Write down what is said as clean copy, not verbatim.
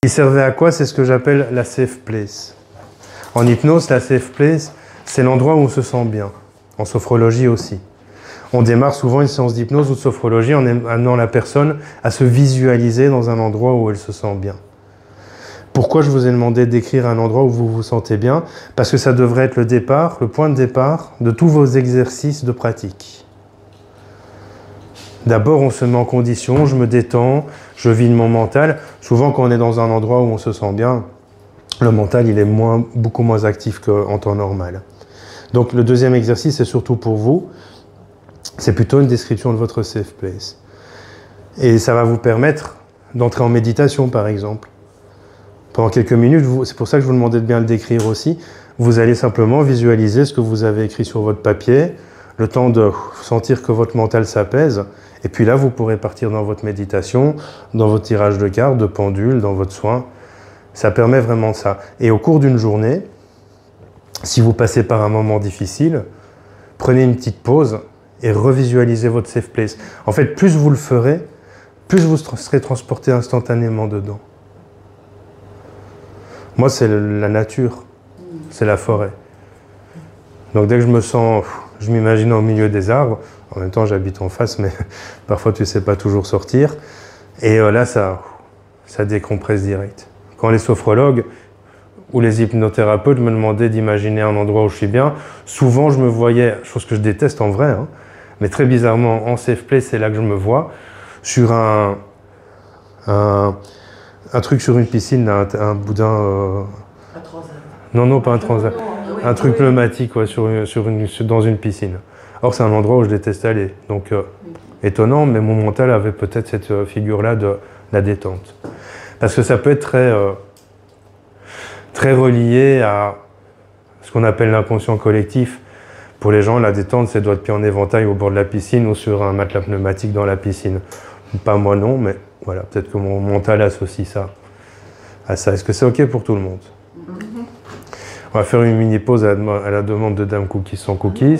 Il servait à quoi? C'est ce que j'appelle la safe place. En hypnose, la safe place, c'est l'endroit où on se sent bien. En sophrologie aussi. On démarre souvent une séance d'hypnose ou de sophrologie en amenant la personne à se visualiser dans un endroit où elle se sent bien. Pourquoi je vous ai demandé d'écrire un endroit où vous vous sentez bien? Parce que ça devrait être le départ, le point de départ de tous vos exercices de pratique. D'abord, on se met en condition, je me détends, je vide mon mental. Souvent, quand on est dans un endroit où on se sent bien, le mental, il est beaucoup moins actif qu'en temps normal. Donc, le deuxième exercice, c'est surtout pour vous. C'est plutôt une description de votre safe place. Et ça va vous permettre d'entrer en méditation, par exemple. Pendant quelques minutes, c'est pour ça que je vous demandais de bien le décrire aussi. Vous allez simplement visualiser ce que vous avez écrit sur votre papier, le temps de sentir que votre mental s'apaise. Et puis là, vous pourrez partir dans votre méditation, dans votre tirage de cartes, de pendule, dans votre soin. Ça permet vraiment ça. Et au cours d'une journée, si vous passez par un moment difficile, prenez une petite pause et revisualisez votre safe place. En fait, plus vous le ferez, plus vous serez transporté instantanément dedans. Moi, c'est la nature, c'est la forêt. Donc dès que je me sens, je m'imagine au milieu des arbres. En même temps, j'habite en face, mais parfois tu ne sais pas toujours sortir. Et là, ça décompresse direct. Quand les sophrologues ou les hypnothérapeutes me demandaient d'imaginer un endroit où je suis bien, souvent je me voyais, chose que je déteste en vrai, hein, mais très bizarrement, en safe place, c'est là que je me vois, sur un truc sur une piscine, un boudin... Un transat. Non, pas un transat. Un truc pneumatique, ouais, dans une piscine. Or, c'est un endroit où je déteste aller. Donc, étonnant, mais mon mental avait peut-être cette figure-là de la détente. Parce que ça peut être très relié à ce qu'on appelle l'inconscient collectif. Pour les gens, la détente, c'est doigts de pied en éventail au bord de la piscine ou sur un matelas pneumatique dans la piscine. Pas moi non, mais voilà, peut-être que mon mental associe ça à ça. Est-ce que c'est OK pour tout le monde? On va faire une mini pause à la demande de Dame Cookies sans cookies.